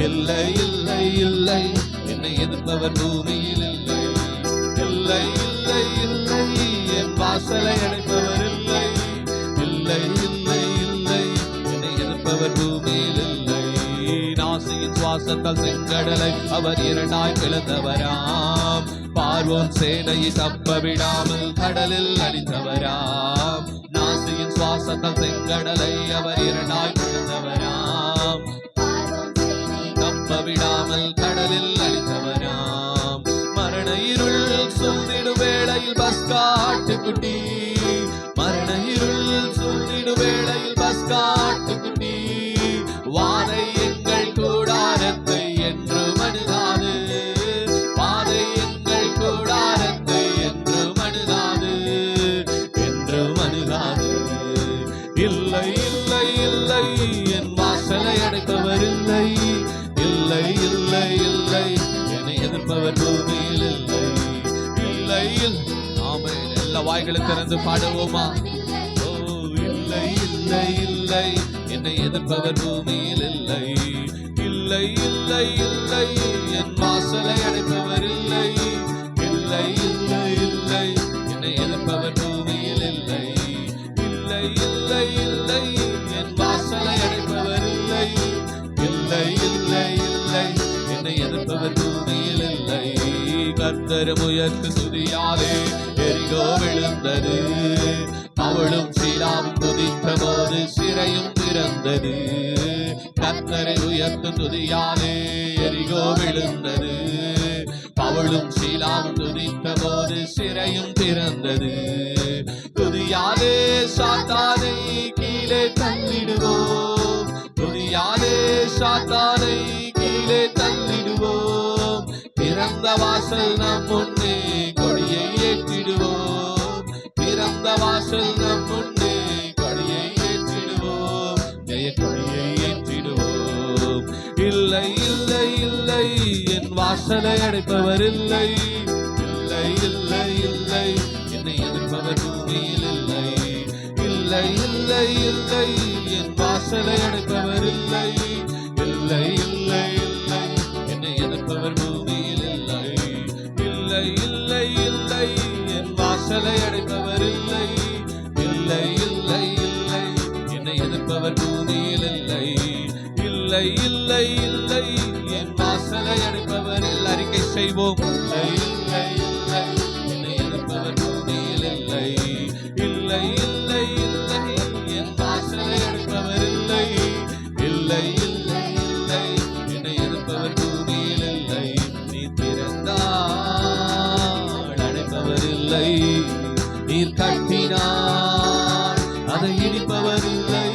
இல்லை இல்லை இல்லை என்னை எதிர்ப்பவர் பூமியில் இல்லை. இல்லை இல்லை இல்லை என் வாசலை அடைப்பவர் இல்லை. இல்லை இல்லை இல்லை என்னை எதிர்ப்பவர் பூமியில் இல்லை. நாசியின் சுவாசத்தால் செங்கடலை அவர் இரண்டாய் பிளந்தவராம். பார்வோன் சேனையை தப்ப விடாமல் கடலில் அடித்தவராம். நாசியின் சுவாசத்தால் செங்கடலை அவர் இரண்டாய் பிளந்தவராம். தப்ப விடாமல் கடலில் அடித்தவராம். மரண இருள் சூழ்ந்திடும் வேளையில் பஸ் பஸ்காட்டுக்குட்டி, மரண இருள் சூழ்ந்திடும் வேளையில் பஸ்காட்டுக்குட்டி, வாதை எங்கள் கூடாரத்தை என்று மனுதாது, வாதை எங்கள் கூடாரத்தை என்று மனுதாது, என்று மனுதாது. இல்லை இல்லை இல்லை, என் வாசலை அடைப்பவர் இல்லை, இல்லை இல்லை இல்லை, என்னை எதிர்ப்பவர் பூமியில் இல்லை, இல்லை இல்லை. ஆமென். எல்லா வாய்களும் திறந்து பாடுவோமா? ஓ இல்லை இல்லை இல்லை, என்னை எதிர்ப்பவர் பூமியில் இல்லை, இல்லை இல்லை இல்லை, என் வாசலை அடைப்பவர் இல்லை, இல்லை இல்லை இல்லை, என்னை எதிர்ப்பவர் பூமியில் இல்லை, இல்லை இல்லை இல்லை, என் வாசலை அடைப்பவர் இல்லை, இல்லை இல்லை இல்லை, என்னை எதிர்ப்பவர் பூமியில் இல்லை. கர்த்தர் உயர்த்து துதியாலே எரிகோ விழுந்தது, அவளும் சீலாவும் துதித்த போது சிறையும் திறந்தது. கர்த்தரை உயர்த்து துதியாலே எரிகோ விழுந்தது, அவளும் சீலாவும் துதித்த போது சிறையும் திறந்தது. துதியாலே சாத்தானை கீழே தள்ளிடுவோம், துதியாலே சாத்தானை கீழே தள்ளிடுவோம், திறந்த வாசல் நம் முன்னே கொடியை ஏற்றிடுவோம், திறந்த வாசல் நம் முன்னே கொடியை ஏற்றிடுவோம், ஜெய கொடியை ஏற்றிடுவோம். இல்லை இல்லை இல்லை, என் வாசலை அடைப்பவர் இல்லை, இல்லை இல்லை இல்லை, என்னை எதிர்ப்பவர் பூமியில் இல்லை, இல்லை இல்லை இல்லை, என் வாசலை அடைப்பவர் இல்லை, இல்லை இல்லை இல்லை, என்னை எதிர்ப்பவர் பூமியில் இல்லை, இல்லை இல்லை இல்லை, என் வாசலை அடைப்பவர் இல்லை, இல்லை இல்லை இல்லை, என்னை எதிர்ப்பவர் பூமியில் இல்லை, இல்லை இல்லை இல்லை, என் வாசலை அடைப்பவர் இல்லை. அறிக்கை செய்வோம். இல்லை இல்லை இல்லை, என்னை எதிர்ப்பவர் பூமியில் இல்லை, இல்லை இல்லை இல்லை, என் வாசலை அடைப்பவர் இல்லை, இல்லை இல்லை இல்லை, என்னை எதிர்ப்பவர் பூமியில் இல்லை. நீ திறந்தால் அடைப்பவர் இல்லை, நீர் கட்டினார் அதை இடிப்பவர் இல்லை,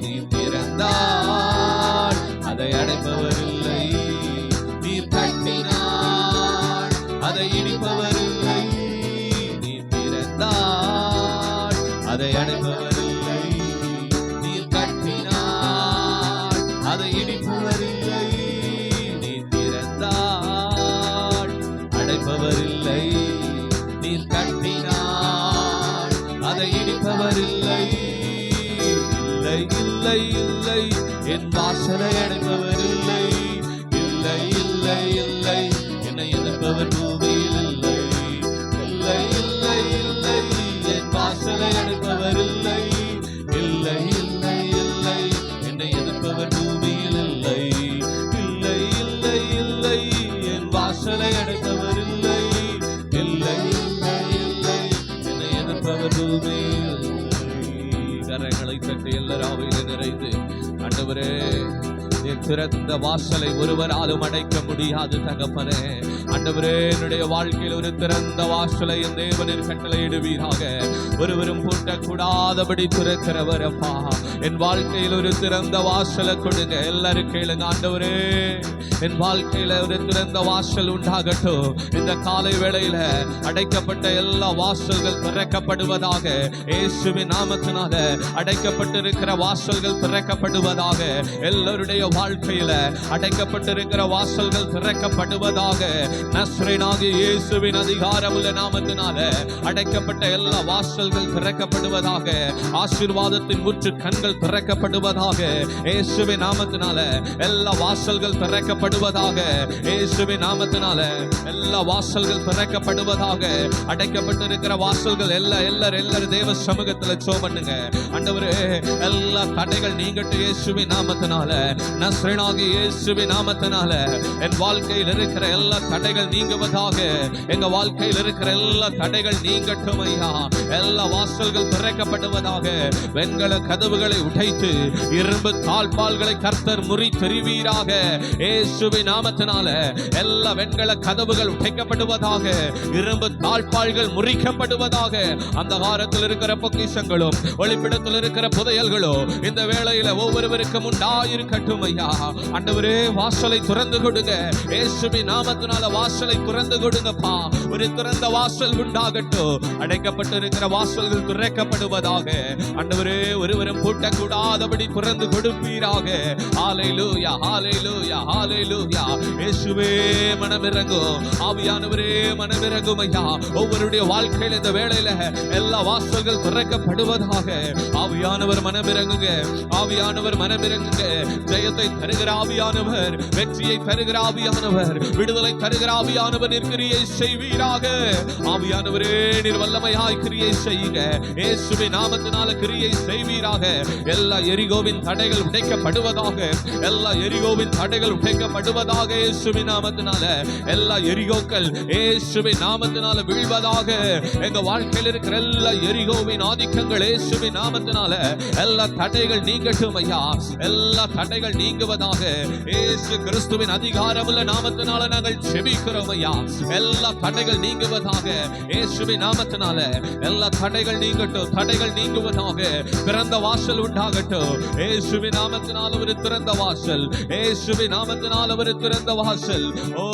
நீ திறந்தால் அதை அடைப்பவர் இல்லை, நீர் கட்டினார் அதை இடிப்பவர் இல்லை, நீ திறந்தால் அதை அடைப்பவர் இல்லை, நீர் கட்டினார் அதை இடிப்பவர் இல்லை, நீ திறந்தால் அடைப்பவர் இல்லை, நீர் கட்டினார் அதை இடிப்பவர் இல்லை, இல்லை இல்லை இல்லை, என் வாசலை அடைப்பவர் இல்லை, இல்லை இல்லை இல்லை, என்னை எதிர்ப்பவர் பூமியில் இல்லை, இல்லை இல்லை இல்லை, என் வாசலை அடைப்பவர் இல்லை, இல்லை இல்லை இல்லை, என்னை எதிர்ப்பவர் பூமியில் இல்லை, இல்லை இல்லை இல்லை, என் வாசலை அடைப்பவர் இல்லை, இல்லை இல்லை இல்லை, என்னை எதிர்ப்பவர் பூமியில் இல்லை. கரங்களை தட்டி எல்லாராவையிலே நிறைந்து, ஆண்டவரே நீர் திறந்த வாசலை ஒருவராலும் அடைக்க முடியாது தகப்பனே. ஆண்டவரே, என்னுடைய வாழ்க்கையில் ஒரு திறந்த வாசலை என் தேவனின் கட்டளையிடுவீராக. ஒருவரும் பூட்டக்கூடாதபடி திறக்கிறவர் அப்பா, என் வாழ்க்கையில் ஒரு திறந்த வாசலை கொடுங்க. எல்லாரும் கேளுங்க. ஆண்டவரே, என் வாழ்க்கையில ஒரு திறந்த வாசல் உண்டாகட்டும். இந்த காலை வேளையில அடைக்கப்பட்ட எல்லா வாசல்கள் திறக்கப்படுவதாக. இயேசுவின் நாமத்தினால அடைக்கப்பட்டிருக்கிற வாசல்கள் திறக்கப்படுவதாக. எல்லாருடைய வாழ்க்கையில அடைக்கப்பட்டிருக்கிற வாசல்கள் திறக்கப்படுவதாக. நஸ்ரேனாகிய இயேசுவின் அதிகாரமுள்ள நாமத்தினால அடைக்கப்பட்ட எல்லா வாசல்கள் திறக்கப்படுவதாக. ஆசீர்வாதத்தின் முற்று கண்கள் திறக்கப்படுவதாக. இயேசுவின் நாமத்தினால எல்லா வாசல்கள் திறக்கப்படுவதாக. இயேசுவின் நாமத்தினால எல்லா வாசல்கள் திறக்கப்படுவதாக. அடைக்கப்பட்டிருக்கிற வாசல்கள் எல்லாரும் தேவ சமூகத்துல ஜெபம் பண்ணுங்க. ஆண்டவரே, எல்லா தடைகள் நீங்கட்டும் இயேசுவின் நாமத்தினால. நஸ்ரேனாகிய இயேசுவின் நாமத்தினால என் வாழ்க்கையில் இருக்கிற எல்லா தடைகள் நீங்குவதாக. எங்க வாழ்க்கையில் இருக்கிற எல்லா தடைகள் நீங்கட்டும் ஐயா. எல்லா வாசல்கள் திறக்கப்படுவதாக. வெண்கல கதவுகளை உடைத்து இரும்பு தாழ்பால்களை கர்த்தர் முறித்தெறிவீராக. இயேசுவின் நாமத்தினால எல்லா வெண்கல கதவுகள் உடைக்கப்படுவதாக. இரும்பு தாழ்பால்கள் முறிக்கப்படுவதாக. அந்த காலத்தில் இருக்கிற பொக்கிஷங்களும் ஒளிப்பிடத்தில் இருக்கிற புதையல்களும் இந்த வேளையில ஒவ்வொருவருக்கும் உண்டாயிருக்கட்டும் ஐயா. ஆண்டவரே, வாசலை திறந்து கொடுங்க. இயேசுவின் நாமத்தினால வாசலை திறந்து கொடுங்கப்பா. ஒரு திறந்த வாசல் உண்டாகட்டும். அடைக்கப்பட்டு இருக்கிற வாசல்கள் திறக்கப்படுவதாக. ஆண்டவரே, ஒருவரும் பூட்டக்கூடாதபடி திறந்து கொடுப்பீராக. ஹல்லேலூயா, ஹல்லேலூயா, ஹல்லேலூயா. இயேசுவே மனமிரங்கும். ஆவியானவரே மனமிரங்கும் ஐயா. ஒவ்வொருடைய வாழ்க்கையில் இந்த வேளையில எல்லா வாசல்கள் திறக்கப்படுவதாக. ஆவியானவர் மனமிரங்குங்க. ஆவியானவர் மனமிரங்குங்க. ஜெயத்தை தருகிற ஆவியானவர், வெற்றியை தருகிற ஆவியானவர், விடுதலை தருகிற ஆவியானவர் கிரியை செய்வீராக. ஆவியானவரே, நீர் வல்லமையாய் கிரியை செய்யுங்க. இயேசுவின் நாமத்தினால கிரியை செய்வீராக. எல்லா எரிகோவின் தடைகள் உடைக்கப்படுவதாக. எல்லா எரிகோவின் தடைகள் உடைக்கப்படுவதாக. இயேசுவின் நாமத்தினால எல்லா எரிகோக்கள் இயேசுவின் நாமத்தினால வீழ்வதாக. எங்க வாழ்க்கையில் இருக்கிற எல்லா எரிகோவின் ஆதிக்கங்கள் இயேசுவின் நாமத்தினால எல்லா தடைகள் நீங்கட்டும் ஐயா. எல்லா தடைகள் நீங்குவதாக. இயேசு கிறிஸ்துவின் அதிகாரமுள்ள நாமத்தினால நாங்கள் ஜெபிக்கிறோம் ஐயா. எல்லா தடைகள் நீங்குவதாக. இயேசுவின் நாமத்தினால எல்லா தடைகள் நீங்கட்டும். தடைகள் நீங்குவதாக. திறந்த வாசல் உண்டாகட்டும். இயேசுவின் நாமத்தினால ஒரு திறந்த வாசல். இயேசுவின் நாமத்தினால ஒரு திறந்த வாசல். ஓ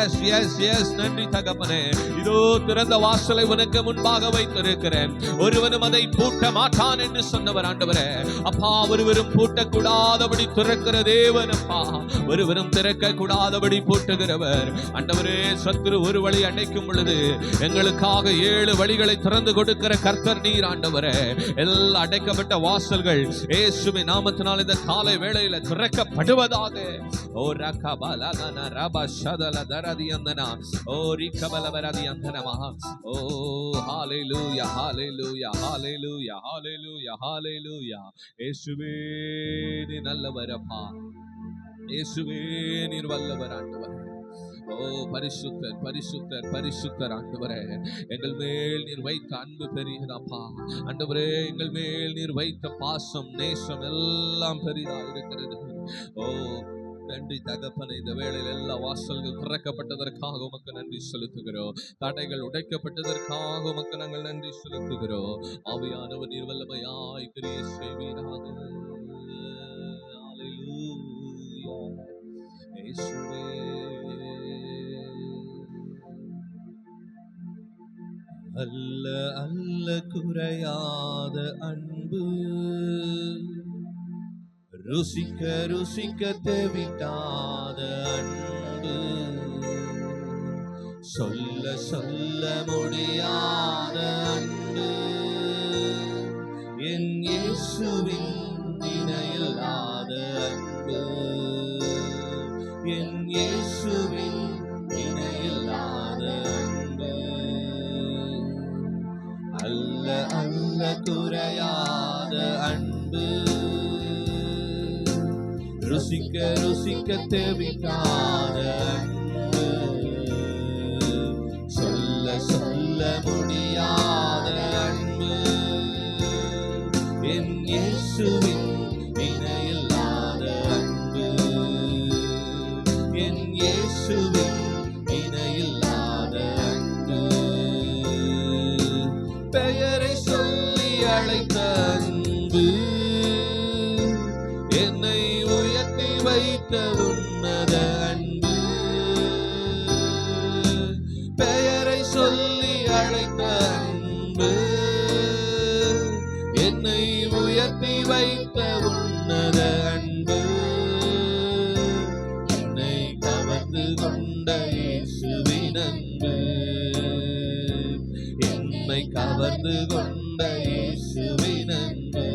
எஸ் எஸ் எஸ். நன்றி தகப்பனே. இதோ திறந்த வாசலை உனக்கு முன்பாக வைத்திருக்கிறேன். ஒருவனும் அதை பூட்ட மாட்டான் என்று சொன்னவர் ஆண்டவரே. அப்பா, ஒருவரும் பூட்டக்கூடாதபடி திறக்கிற தேவன் அப்பா. ஒருவரும் திறக்க கூடாதபடி பூட்டுகிறவர் ஆண்டவரே. சத்துரு ஒரு வழி அடைக்கும் பொழுது எங்களுக்காக 7 வழிகளை திறந்து கொடுக்கிற கர்த்தர் நீர் ஆண்டவரே. எல்லா அடைக்கப்பட்ட வாசல்கள் இயேசுவின் நாமத்தினால் இந்த காலை வேளையில திறக்கப்படுவதாக. ஓ ரகபலகன ரபஷதல தரதியந்தனா ஓ ரிகபலவரதியந்தனமா. ஓ ஹalleluya, ஹalleluya, ஹalleluya, ஹalleluya, ஹalleluya. இயேசுவே நீர் நல்லவரப்பா. இயேசுவே நீர் வல்லவர் ஆண்டவரே. ஓ பரிசுத்தர், பரிசுத்தர், பரிசுத்தர் ஆண்டவரே. எங்கள் மேல் நீர் வைத்த அன்பு பெரியதப்பா ஆண்டவரே. எங்கள் மேல் நீர் வைத்த பாசம், நேசம் எல்லாம் பெரிதா இருக்கிறது. ஓ நன்றி தகப்பனே. இந்த வேளையில் எல்லா வாசல்கள் திறக்கப்பட்டதற்காக உமக்கு நன்றி செலுத்துகிறோம். தடைகள் உடைக்கப்பட்டதற்காக உமக்கு நாங்கள் நன்றி செலுத்துகிறோம். ஆவியானவர் நீர் வல்லமையாய் கிரியை செய்வீராக. ஹல்லேலூயா. இயேசுவே அல்ல அல்ல குறையாத அன்பு, ருசிக்க ருசிக்க தேவிட்டாத அன்பு, சொல்ல சொல்ல முடியாத அன்பு, என் இயேசுவின் இணையில்லாத அன்பு, என் இயேசுவின் இணையில்லாத அன்பு, அல்ல அல்ல குறையாத அன்பு, ருசிக்க ருசிக்க தேவிக்காத அன்பு, சொல்ல சொல்ல முடியாத அன்பு, என் இயேசுவின் இணையில்லாத அன்பு, என் இயேசுவின் இணையில்லாத அன்பு, பெயரை சொல்லி அழைத்த அன்பு, என்னை உயர்த்தி வைத்த உன்னத அன்பு, பெயரை சொல்லி அழைத்த அன்பு, என்னை உயர்த்தி வைத்த உன்னத அன்பு, என்னை கவர்ந்து கொண்ட இயேசுவின் அன்பு, என்னை கவர்ந்து கொண்ட இயேசுவின் அன்பு,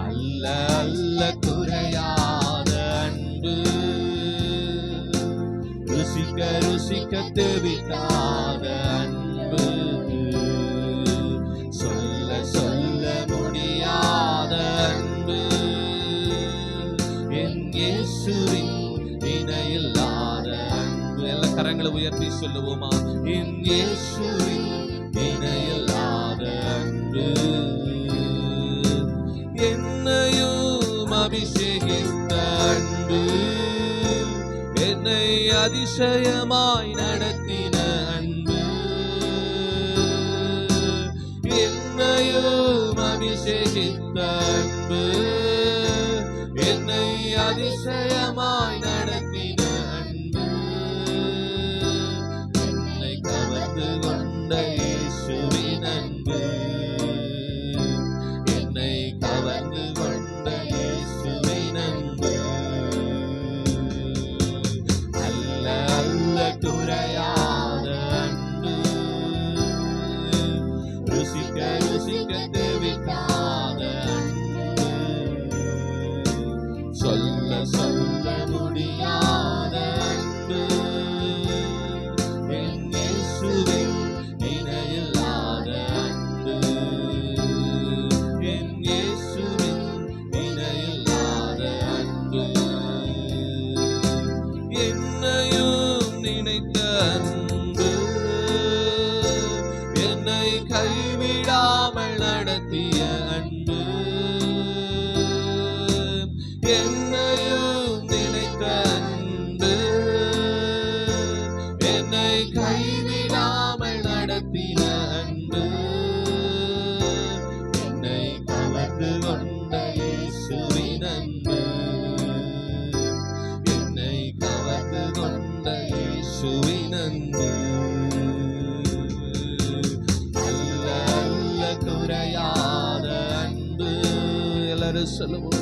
அல்ல அல்ல குறையாத அன்பு, ருசிக்க ருசிக்க தேவிக்காத அன்பு, சொல்ல சொல்ல முடியாத அன்பு, கரங்களை உயர்த்தி சொல்லுவோமா? என் இயேசுவின் இணையில்லாத அன்பு என்னையும் அபிஷேகித்த அன்பு என்னை அதிசயமாய் நடத்தின அன்பு என்னையும் அபிஷேகித்த அன்பு என்னை அதிசயமாய் நடத்தின அன்பு என்னை கவர்ந்து கொண்ட இயேசுவின் அன்பு என்னை கவர்ந்து கொண்ட இயேசுவின் அன்பு அல்ல அல்ல குறையாத அன்பு ருசிக்க ருசிக்க தேவைக்காத அன்பு சொல்ல சொல்ல முடியாத அன்பு என் இயேசுவின் இணையில்லாத அன்பு என் இயேசுவின் இணையில்லாத அன்பு என்னையும் நினைத்த அன்பு என்னை கைவிடாமல் நடத்திய அன்பு என்னையும் நினைத்த அன்பு என்னை கைவிடாமல் நடத்தின அன்பு என்னை கவர்ந்து கொண்ட இயேசுவின் அன்பு என்னை கவர்ந்து கொண்ட இயேசுவின் அன்பு அல்ல அல்ல குறையாத அன்பு எல்லாரும் சொல்லுவோம்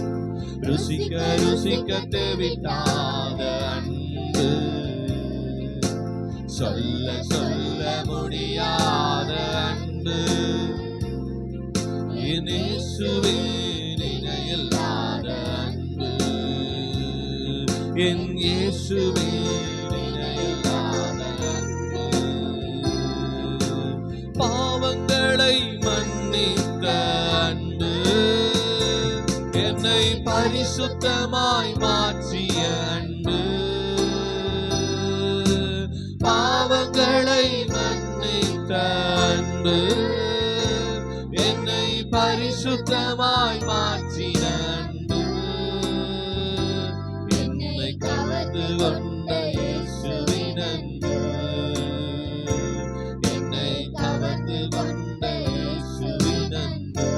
ருசிக்க ருசிக்க தேவிட்டாத அன்பு சொல்ல சொல்ல முடியாத அன்பு என் இயேசுவின் இணையில்லாத அன்பு என் இயேசுவின் இணையில்லாத அன்பு பாவங்களை மன்னித்த அன்பு என்னை பரிசுத்தமாய் மாற்றிய அன்பு பாவங்களை மன்னித்த அன்பு என்னை பரிசுத்தமாய் மாற்றின அன்பு என்னை கவர்ந்து கொண்ட இயேசுவின் அன்பு என்னை கவர்ந்து கொண்ட இயேசுவின் அன்பு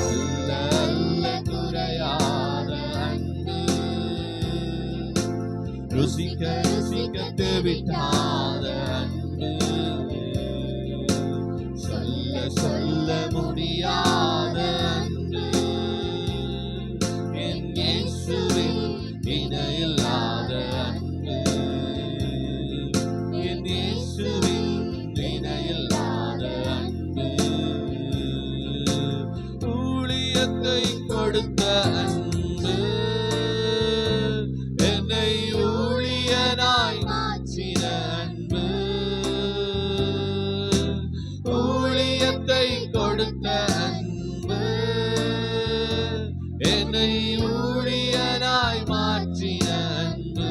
அல்ல அல்ல குறையாத அன்பு ருசிக்க ருசிக்க தேவிட்டாத அன்பு சொல்ல சொல்ல முடியாத அன்பு என் இயேசுவின் இணையில்லாத அன்பு என் இயேசுவின் இணையில்லாத அன்பு ஊழியத்தை கொடுத்த அன்பு என்னை ஊழியனாய் மாற்றின அன்பு ஊழியத்தை கொடுத்த அன்பு என்னை ஊழியனாய் மாற்றின அன்பு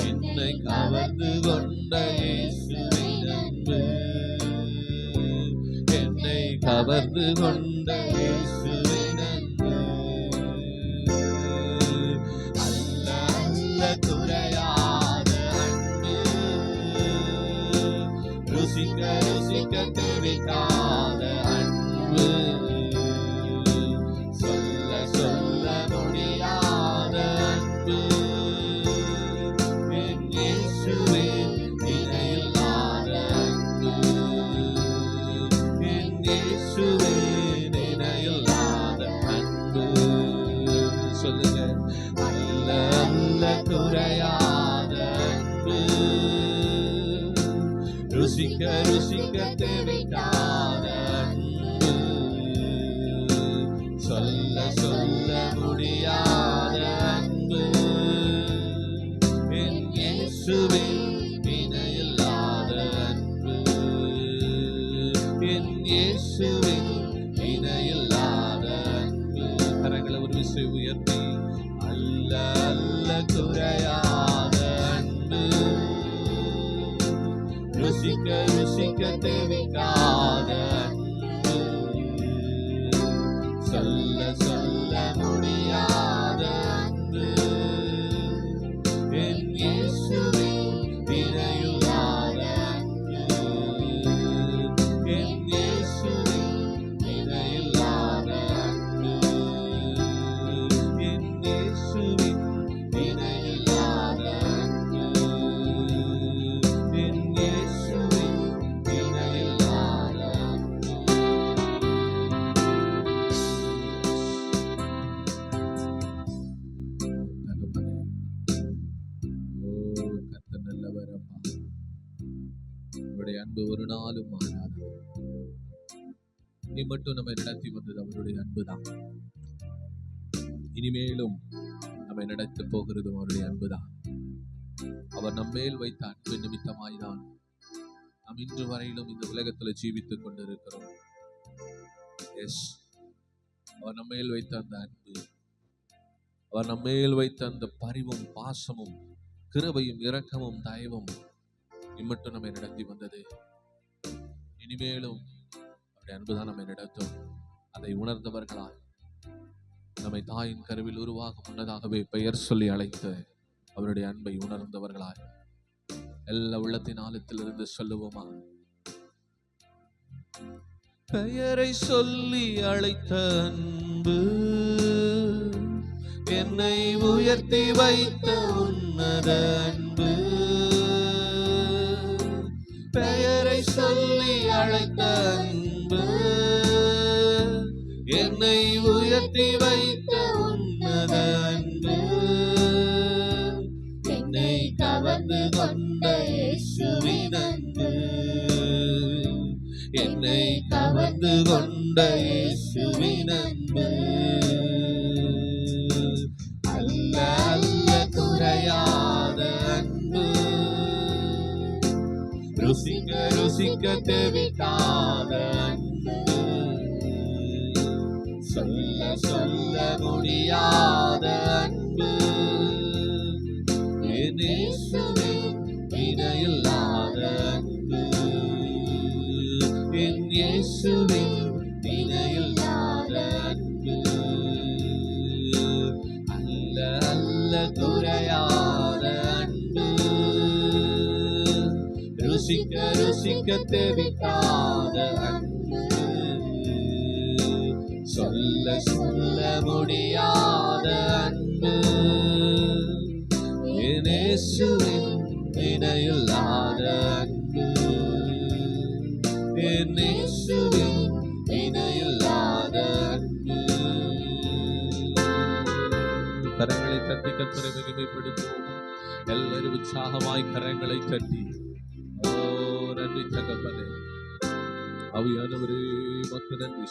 என்னை கவர்ந்து கொண்ட இயேசுவின் அன்பு என்னை கவர்ந்து கொண்ட இயேசுவின் அன்பு அல்ல அல்ல குறையாத அன்பு ருசிக்க ருசிக்க தேவிக்காத அன்பு சொல்ல சொல்ல முடியாத அன்பு என் இயேசுவின் இணையில்லாத அன்பு என் இயேசுவின் இணையில்லாத அன்பு சொல்லுங்க அல்ல அல்ல குறையாத அன்பு ருசிக்க ருசிக்க தேவிக்காத அன்பு சொல்ல சொல்ல முடியாத அன்பு என் இயேசுவின் இணையில்லாத அன்பு என் இயேசுவின் இணையில்லாத அன்பு கரங்களை ஒரு விசை உயர்த்தி அல்ல அல்ல குறை குறையாத அன்பு, ருசிக்க ருசிக்க தேவிக்காத அன்பு, சொல்ல சொல்ல முடியாத அன்பு, என் இயேசுவின் விலையில்லாத அன்பு, என் இயேசுவின் விலையில்லாத அன்பு, என் இயேசுவின் விலையில்லாத அன்பு, என் இயேசுவின் விலையில்லாத அன்பு. தகப்பனே, ஓ கர்த்தர் நல்லவர் அப்பா. அவருடைய அன்பு ஒரு நாளும் மாறாது. நீ மட்டும் நம்மை நடத்தி வந்தது அவருடைய அன்புதான். இனிமேலும் நம்மை நடத்த போகிறதும் அவருடைய அன்புதான். அவர் நம்மேல் வைத்த அன்பு நிமித்தமாய்தான் நாம் இன்று வரையிலும் இந்த உலகத்தில் ஜீவித்துக் கொண்டிருக்கிறோம். எஸ், அவர் நம்மேல் வைத்த அந்த அன்பு, அவர் நம்மேல் வைத்த அந்த பரிவும் பாசமும் கிருபையும் இரக்கமும் தயவும் இம்மட்டும் நம்மை நடத்தி வந்தது. இனிமேலும் அவருடைய அன்புதான் நம்மை நடத்தும். அதை உணர்ந்தவர்களாய் நம்மை தாயின் கருவில் உருவாக முன்னதாகவே பெயர் சொல்லி அழைத்து அவருடைய அன்பை உணர்ந்தவர்களாய் எல்லா உள்ளத்தின் ஆழத்திலிருந்து சொல்லுவோமா? பெயரை சொல்லி அழைத்த அன்பு, என்னை உயர்த்தி வைத்த உன்னத அன்பு, பெயரை சொல்லி அழைத்த அன்பு, என்னை உயர்த்தி வைத்த உன்னத அன்பு, என்னை கவர்ந்து கொண்ட இயேசுவின் அன்பு, என்னை கவர்ந்து கொண்ட இயேசுவின் அன்பு, அல்ல அல்ல குறையாத அன்பு, ருசிக்க ருசிக்க தேவிக்காத அன்பு, சொல்ல சொல்ல முடியாத அன்பு, என் இயேசுவின் இணையில்லாத அன்பு, என் இயேசுவின் இணையில்லாத அன்பு, அல்ல அல்ல குறையாத அன்பு, ருசிக்க ருசிக்க தேவிக்காத அன்பு, சொல்ல சொல்ல முடியாத அன்பு, என் இயேசுவின் இணையில்லாத அன்பு, என் இயேசுவின் இணையில்லாத அன்பு. கரங்களை தட்டி கர்த்தரை மகிமைப்படுத்துவோம். எல்லாரும் உற்சாகமாய் கரங்களை தட்டி, ஓ நன்றி தகப்பனே, ஆவியானவரே உமக்கு நன்றி.